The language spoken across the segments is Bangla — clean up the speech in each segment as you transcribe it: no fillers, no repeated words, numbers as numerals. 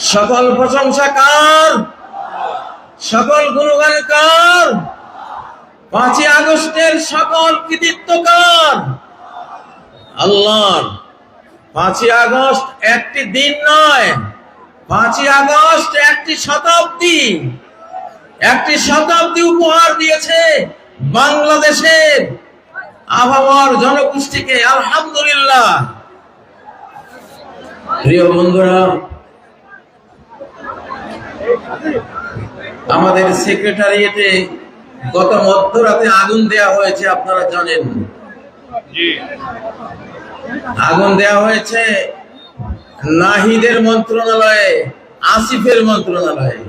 সকল প্রশংসা কার, সকল গুণগান কার, 5ই আগস্টের সকল কৃতিত্ব কার? আল্লাহর। 5ই আগস্ট একটি দিন নয়, 5ই আগস্ট একটি শতাব্দী উপহার দিয়েছে বাংলাদেশের আবহাওয়ার জনগোষ্ঠীকে। আলহামদুলিল্লাহ। প্রিয় বন্ধুরা, আমাদের সেক্রেটারিয়েটে গত মধ্যরাতে আগুন দেয়া হয়েছে, আপনারা জানেন। আগুন দেয়া হয়েছে নাহিদের মন্ত্রণালয়ে, আসিফের মন্ত্রণালয়ে,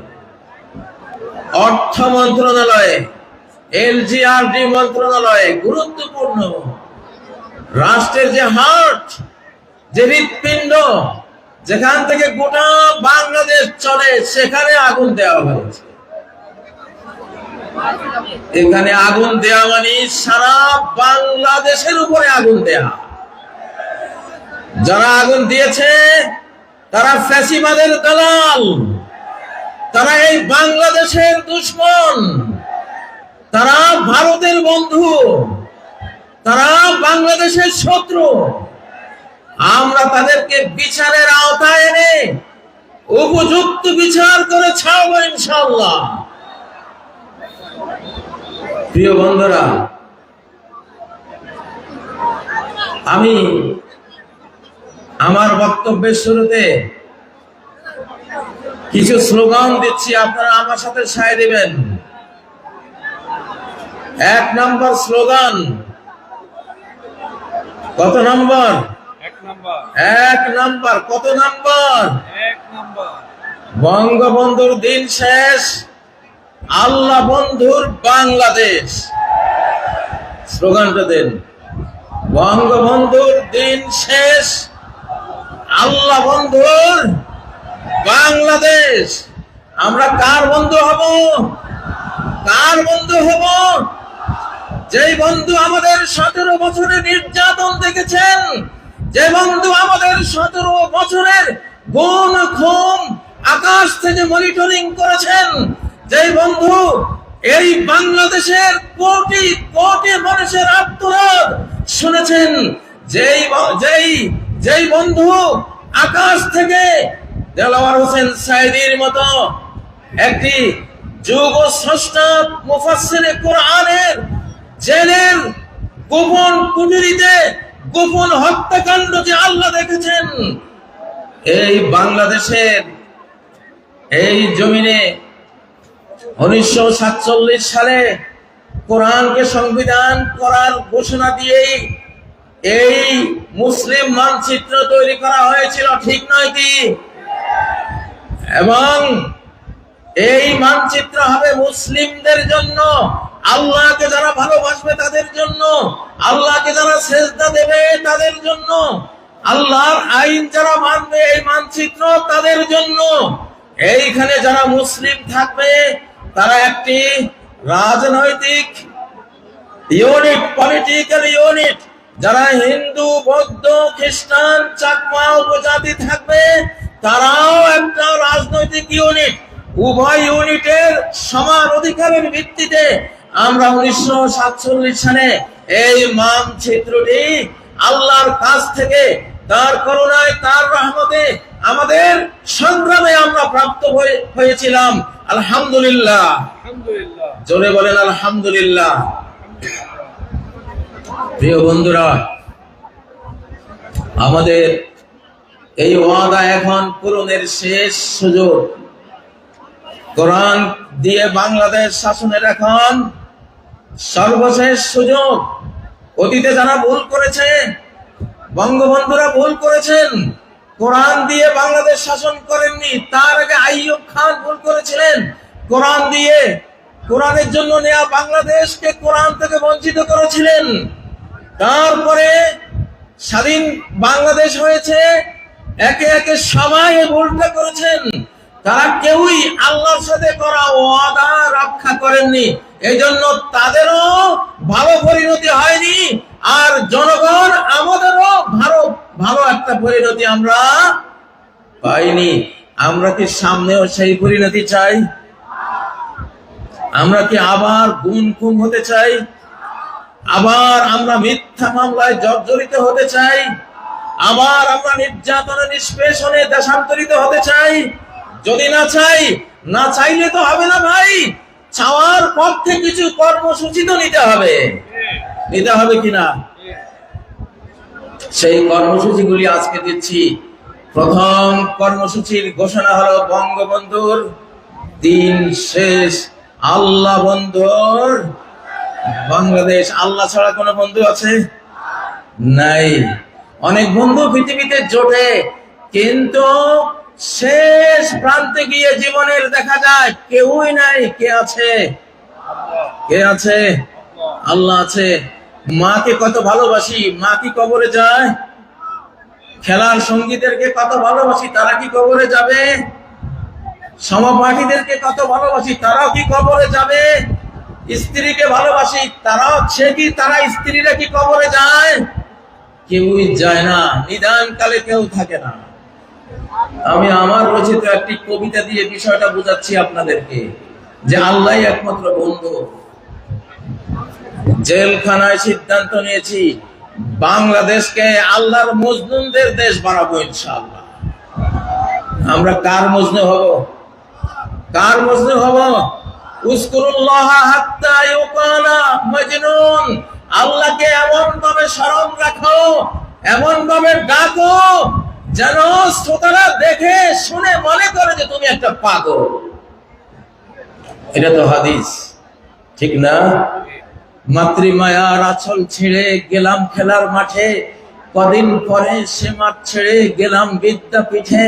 অর্থ মন্ত্রণালয়ে, এলজিআরডি মন্ত্রণালয়ে। গুরুত্বপূর্ণ রাষ্ট্রের যে হার্ট, যে হৃৎপিণ্ড, যেখান থেকে গোটা বাংলাদেশ চলে, সেখানে আগুন দেওয়া হয়েছে। এখানে আগুন দেওয়া মানে সারা বাংলাদেশের উপরে আগুন দেয়া। যারা আগুন দিয়েছে তারা ফ্যাসিবাদের দালাল, তারা এই বাংলাদেশের দুশমন, তারা ভারতের বন্ধু, তারা বাংলাদেশের শত্রু। আমরা তাদেরকে বিচারের আওতায় এনে উপযুক্ত বিচার করে ছাড়বো ইনশাআল্লাহ। প্রিয় বন্ধুরা, আমি আমার বক্তব্যের শুরুতে কিছু স্লোগান দিচ্ছি, আপনারা আমার সাথে সায় দিবেন। 1 নম্বর স্লোগান। কত নম্বর? 1 নম্বর। কত নম্বর? 1 নম্বর। বঙ্গবন্ধুর দিন শেষ, আল্লাহ বন্ধুর বাংলাদেশ। স্লোগানটা দেন। বঙ্গবন্ধুর দিন শেষ, আল্লাহ বন্ধুর বাংলাদেশ। আমরা কার বন্ধু হব? কার বন্ধু হব? যেই বন্ধু আমাদের 17 বছরের নির্যাতন দেখেছেন, যে বন্ধু আমাদের 17 বছরের গুম খুন আকাশ থেকে মনিটরিং করেছেন, যেই বন্ধু এই বাংলাদেশের কোটি কোটি মানুষের আর্তনাদ শুনেছেন, যেই বন্ধু আকাশ থেকে দেলাওয়ার হোসেন সাইদির মতো একটি যুগ স্রষ্টা মুফাসসিরে কোরআনের জেলের গোপন কুঠুরিতে গোপন হত্যাকাণ্ড যে আল্লাহ দেখেছেন, এই বাংলাদেশের এই জমিনে 1947 সালে কোরআনকে সংবিধান করার ঘোষণা দিয়েই এই মুসলিম মানচিত্র তৈরি করা হয়েছিল, ঠিক নয় কি? এবং এই মানচিত্র হবে মুসলিমদের জন্য, আল্লাহকে যারা ভালোবাসবে তাদের জন্য, আল্লাহকে যারা সেজদা দেবে তাদের জন্য, আল্লাহর আইন যারা মানবে এই মানচিত্র তাদের জন্য। এইখানে যারা মুসলিম থাকবে তারা একটি রাজনৈতিক ইউনিট, পলিটিক্যাল ইউনিট। যারা হিন্দু, বৌদ্ধ, খ্রিস্টান, চাকমা উপজাতি থাকবে তারাও একটা রাজনৈতিক ইউনিট। উভয় ইউনিটের সমান অধিকারের ভিত্তিতে আমরা 1947 সালে এই মানচিত্রটি আল্লাহর কাছ থেকে তার করুণায়, তার রহমতে, আমাদের সংগ্রামে আমরা প্রাপ্ত হয়েছিলাম। আলহামদুলিল্লাহ। জোরে বলেন আলহামদুলিল্লাহ। প্রিয় বন্ধুরা, আমাদের এই ওয়াদা এখন পূরণের শেষ সুযোগ। কোরআন দিয়ে বাংলাদেশ শাসনের এখন সর্বশেষ সুযোগ। অতীতে যারা ভুল করেছে, বঙ্গবন্ধুরা ভুল করেছেন, কোরআন দিয়ে বাংলাদেশ শাসন করেননি। তার আগে আইয়ুব খান ভুল করেছিলেন, কোরআন দিয়ে কোরআনের জন্য নেয়া বাংলাদেশকে কোরআন থেকে বঞ্চিত করেছিলেন। তারপরে স্বাধীন বাংলাদেশ হয়েছে, একে একে সবাই ভুলটা করেছেন। তারা কেউই আল্লাহর সাথে করা ওয়াদা রক্ষা করেননি, এই জন্য তাদেরও ভালো পরিণতি হয়নি, আর জনগণ আমাদেরও ভালো একটা পরিণতি আমরা পাইনি। আমরা কি সামনেও সেই পরিণতি চাই? আমরা কি আবার গুম খুম হতে চাই? আবার আমরা মিথ্যা মামলায় জর্জরিত হতে চাই? আবার আমরা নির্যাতনে নিষ্পেষণে দেশান্তরিত হতে চাই? যদি না চাই, না চাইলে তো হবে না ভাই। চাওয়ার পক্ষে কিছু কর্মসূচি তো নিতে হবে, নিতে হবে কিনা? সেই কর্মসূচিগুলি আজকে দিচ্ছি। প্রথম কর্মসূচির ঘোষণা হলো বঙ্গবন্ধুর দিন শেষ, আল্লাহ বন্ধুর বাংলাদেশ। আল্লাহ ছাড়া কোনো বন্ধু আছে? নাই। অনেক বন্ধু পৃথিবীতে জোটে, কিন্তু শেষ প্রান্তে গিয়ে জীবনের দেখা যায় কেউই নাই। কে আছে? কে আছে? আল্লাহ আছে। মাকে কত ভালোবাসি, মা কি কবরে যায়? খেলার সঙ্গীদেরকে কত ভালোবাসি, তারা কি কবরে যাবে? সহপাঠীদেরকে কত ভালোবাসি, তারাও কি কবরে যাবে? স্ত্রীকে ভালোবাসি, তারা স্ত্রীরা কি কবরে যায়? কেউই যায় না। নিদান কালে কেউ থাকে না। আমি আমার রচিত একটি কবিতা দিয়ে বিষয়টা বুঝাচ্ছি আপনাদেরকে, যে আল্লাহ একমাত্র বন্ধু। জেলখানায় সিদ্ধান্ত নিয়েছি বাংলাদেশকে আল্লাহর মজনুনদের দেশ বানাবো ইনশাআল্লাহ। আমরা কার মজনু হব? কার মজনু হব? উযকুরুল্লাহ হাত্তা ইউকালা মাজনুন। আল্লাহকে এমন ভাবে স্মরণ রাখো, এমন ভাবে ডাকো যেন শ্রোতারা দেখে শুনে মনে করে যে তুমি একটা পাগল। এটা তো হাদিস, ঠিক না? মাতৃমায়ার আঁচল ছেড়ে গেলাম খেলার মাঠে, কদিন পরে সে মাঠ ছেড়ে গেলাম বিদ্যাপীঠে।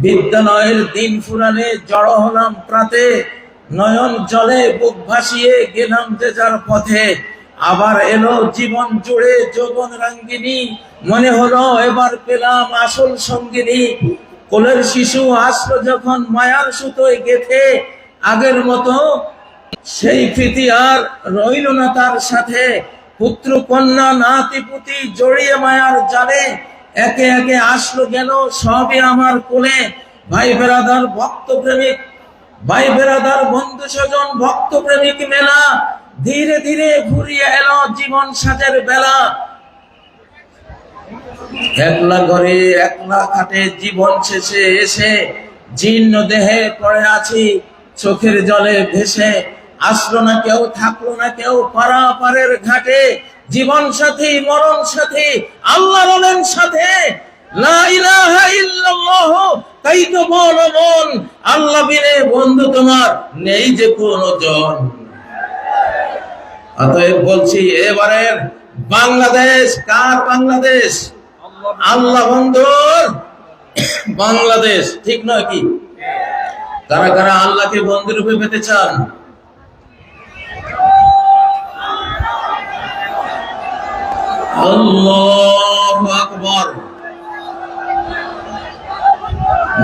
বিদ্যালয়ের দিন ফুরালে জড়ো হলাম প্রাতে, নয়ন জলে বুক ভাসিয়ে গেলাম যে যার পথে। আবার এলো জীবন জুড়ে যৌবন রাঙ্গিনী, মনে হলো এবার পেলাম আসল সঙ্গিনী। কোলের শিশু আসলো যখন মায়ার সুতোয় গেথে, আগের মতো সেই প্রীতি আর রইল না তার সাথে। পুত্র কন্যা নাতি পুতি জড়িয়ে মায়ার জালে, একে একে আসলো গেল সবই আমার কোলে। ভাই বেরাদার ভক্ত প্রেমিক, ভাই বেরাদার বন্ধু স্বজন ভক্ত প্রেমিক মেলা, ধীরে ধীরে ঘুরিয়ে এলো জীবন সাজের বেলা। একলা ঘরে একলা খাটে জীবন শেষে এসে, জীর্ণ দেহে পড়ে আছি চোখের জলে ভেসে। আসলো না কেউ, থাকলো না কেউ পারাপারের ঘাটে, জীবন সাথী মরণ সাথী আল্লাহ বলেন সাথে। লা ইলাহা ইল্লাল্লাহ, তাই তো বলো মন, আল্লাহ বিনে বন্ধু তোমার নেই যে কোনো জন। অতএব বলছি, এবারের বাংলাদেশ কার বাংলাদেশ? আল্লাহ বন্ধুর বাংলাদেশ, ঠিক নয় কি? কারা কারা আল্লাহকে বন্ধু রূপে পেতে চান? আল্লাহু আকবার,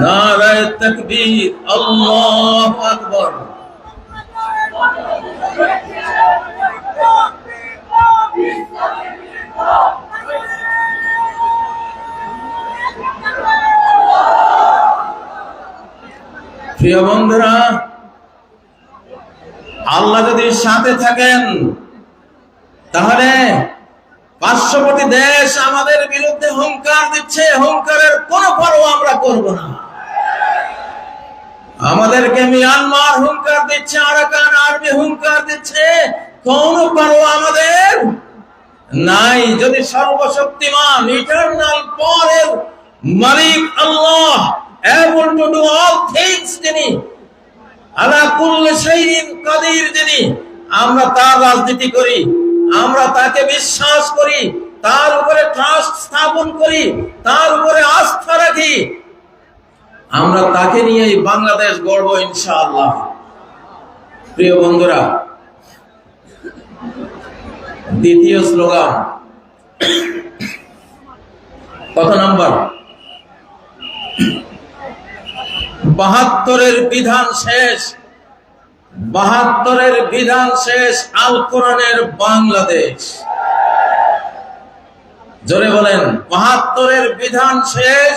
নারায়ে তাকবীর, আল্লাহু আকবার। প্রিয় বন্ধুরা, আল্লাহ যদি সাথে থাকেন তাহলে পার্শ্ববর্তী দেশ আমাদের বিরুদ্ধে হুঙ্কার দিচ্ছে, হুঙ্কারের কোন পরোয়া আমরা করব না। আমাদেরকে মিয়ানমার হুঙ্কার দিচ্ছে, আরাকান আর্মি হুঙ্কার দিচ্ছে, কোন পরোয়া আমাদের নাই। যদি সর্বশক্তিমান ইটারনাল পাওয়ারের মালিক আল্লাহ, able to do all things যিনি, আলা কুল্লি শাইইন কাদির যিনি, আমরা তার রাজনীতি করি, আমরা তাকে বিশ্বাস করি, তার উপরে ট্রাস্ট স্থাপন করি, তার উপরে আস্থা রাখি, আমরা তাকে নিয়েই বাংলাদেশ গড়ব ইনশাআল্লাহ। প্রিয় বন্ধুরা, দ্বিতীয় স্লোগান কত নাম্বার? ৭২-এর বিধান শেষ, ৭২-এর বিধান শেষ, আল কোরআনের বাংলাদেশ। জোরে বলেন, ৭২-এর বিধান শেষ,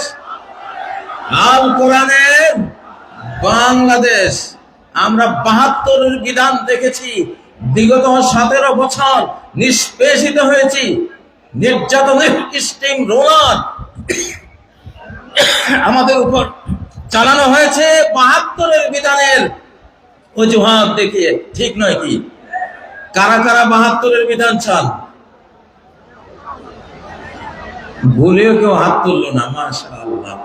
আল কোরআনের বাংলাদেশ। আমরা ৭২-এর বিধান দেখেছি, বিগত ১৭ বছর নিষ্পেষিত হয়েছি, নির্যাতনের স্টিম রোলার আমাদের উপর চালানো হয়েছে ৭২-এর বিধানের অজুহাত দেখিয়ে। ঠিক নয় কি? কারা কারা ৭২-এর বিধান চান? ভুলেও কেউ হাত তুললো না, মাশাআল্লাহ।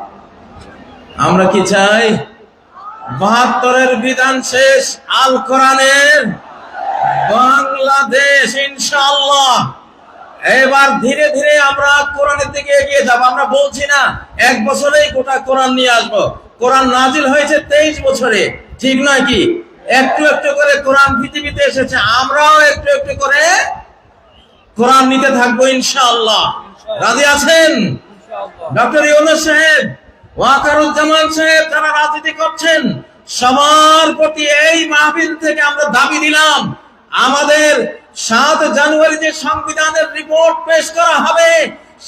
আমরা কি চাই? ৭২-এর বিধান শেষ, আল কোরআনের বাংলাদেশ ইনশাআল্লাহ। এবার ধীরে ধীরে আমরা কোরআনের দিকে এগিয়ে যাব। আমরা বলছি না ১ বছরেই গোটা কোরআন নিয়ে আসবো। কোরআন নাজিল হয়েছে ২৩ বছরে, ঠিক নয় কি? একটু একটু করে কোরআন পৃথিবীতে এসেছে, আমরাও একটু একটু করে কোরআন নিতে থাকবো ইনশাআল্লাহ। রাজি আছেন? ডক্টর ইউনূস সাহেব, ওয়াকারুজ্জামান সাহেব, যারা রাজনীতি করছেন, সবার প্রতি এই মাহফিল থেকে আমরা দাবি দিলাম, আমাদের ৭ জানুয়ারি যে সংবিধানের রিপোর্ট পেশ করা হবে,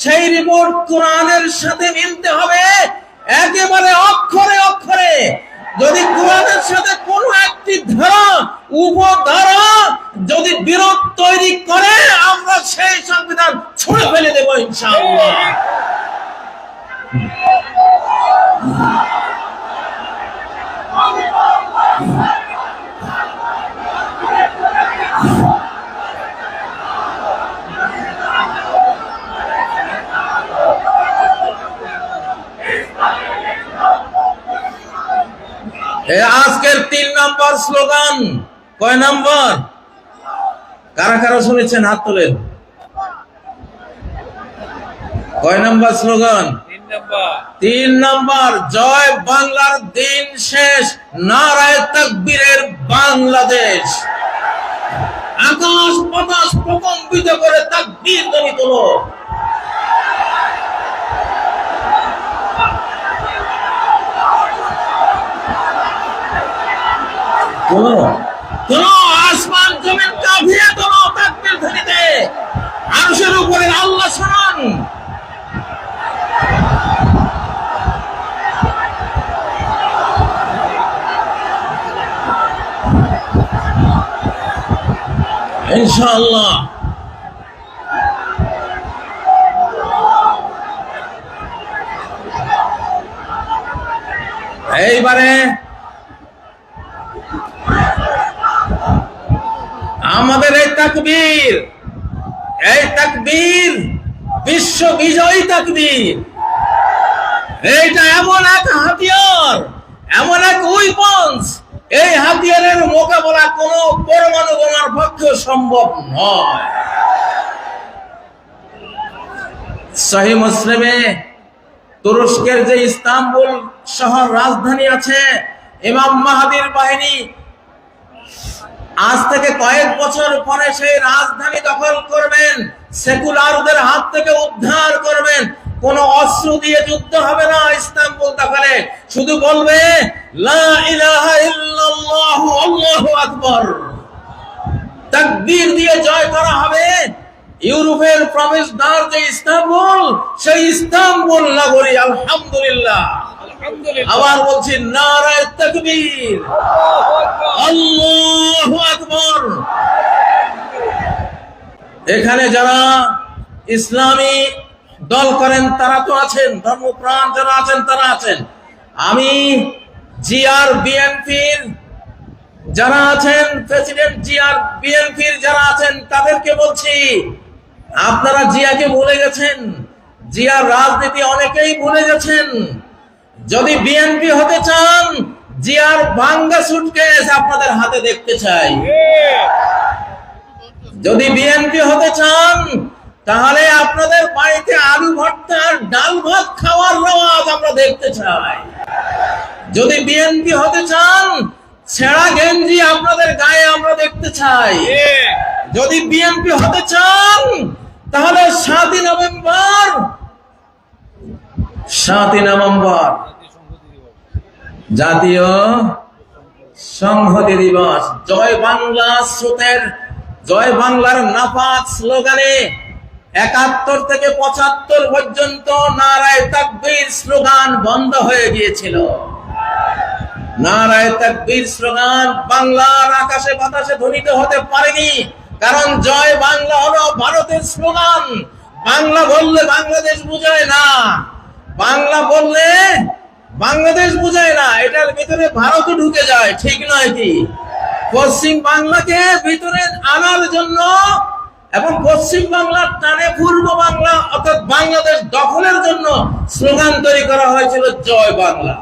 সেই রিপোর্ট কোরআনের সাথে মিলতে হবে একেবারে অক্ষরে অক্ষরে। যদি কোরআনের সাথে কোন একটি ধারা উপধারা যদি বিরোধ তৈরি করে, আমরা সেই সংবিধান ছুঁড়ে ফেলে দেব ইনশাআল্লাহ। আজকের ৩ নম্বর স্লোগান, কয় নম্বর? কারা কারা শুনেছেন হাত তোলেন। কয় নম্বর স্লোগান? ৩ নম্বর। জয় বাংলার দিন শেষ, নারায়ে তাকবীরের বাংলাদেশ। আকাশ বাতাস প্রকম্পিত করে তাকবীর ধ্বনি তোলো। আসমান জমিন কাঁপিয়ে তোলো তাকবীর ধ্বনিতে। আরশের উপরে আল্লাহ শোনান। ইনশাআল্লাহ। এইবারে আমাদের এই তাকবীর বিশ্ব বিজয়ী তাকবীর। এইটা এমন এক হাতিয়ার, এমন এক উইপন্স, এই হাতিয়ারের মোকাবেলা কোন পরমাণু বোমার পক্ষে সম্ভব নয়। সহিহ মুসলিমে তুরস্কের যে ইস্তাম্বুল শহর রাজধানী আছে, ইমাম মাহদীর বাহিনী আজ থেকে কয়েক বছর পরে সেই রাজধানী দখল করবেন, সেকুলারদের হাত থেকে উদ্ধার করবেন। কোন অস্ত্র দিয়ে যুদ্ধ হবে না ইস্তাম্বুল দখলে, শুধু বলবে লা ইলাহা ইল্লাল্লাহু আল্লাহু আকবার, তাকবীর দিয়ে জয় করা হবে। ইউরোপের প্রবেশদ্বার যে ইস্তাম্বুল, সেই ইস্তাম্বুল নগরী আলহামদুলিল্লাহ। আবার বলছি নারায়ে তাকবীর, আল্লাহু আকবার। এখানে যারা ইসলামী দল করেন তারা তো আছেন, ধর্মপ্রাণ যারা আছেন তারা আছেন। আমি জিআর বিএনপির যারা আছেন, প্রেসিডেন্ট জিআর বিএনপির যারা আছেন তাদেরকে বলছি, আপনারা জিয়াকে ভুলে গেছেন, জিয়ার রাজনীতি অনেকেই ভুলে গেছেন। যদি বিএনপি হতে চান, জিয়ার ভাঙ্গা সুটকেস আপনাদের হাতে দেখতে চাই। যদি বিএনপি হতে চান, তাহলে আপনাদের বাড়িতে আলু ভর্তা আর ডাল ভাত খাওয়ার রওয়াজ আমরা দেখতে চাই। যদি বিএনপি হতে চান, ছেঁড়া গেঞ্জি আপনাদের গায়ে আমরা দেখতে চাই। যদি বিএনপি হতে চান, তাহলে ৭ই নভেম্বর জাতীয় সংহতি দিবস, জয় বাংলা স্রোতের, জয় বাংলার নাপাক স্লোগানে 71 থেকে 75 পর্যন্ত নারায়ে তাকবীর স্লোগান বন্ধ হয়ে গিয়েছিল। নারায়ে তাকবীর স্লোগান বাংলার আকাশে বাতাসে ধ্বনিত হতে পারেনি, কারণ জয় বাংলা হলো ভারতের স্লোগান। বাংলা বললে বাংলাদেশ বোঝায় না, বাংলা বললে বাংলাদেশ বোঝায় না, এটার ভিতরে ভারতও ঢুকে যায়, ঠিক নয় কি? পশ্চিম বাংলাকে ভিতরে আনার জন্য এবং পশ্চিম বাংলার টানে পূর্ব বাংলা অর্থাৎ বাংলাদেশ দখলের জন্য স্লোগান তৈরি করা হয়েছিল জয় বাংলা।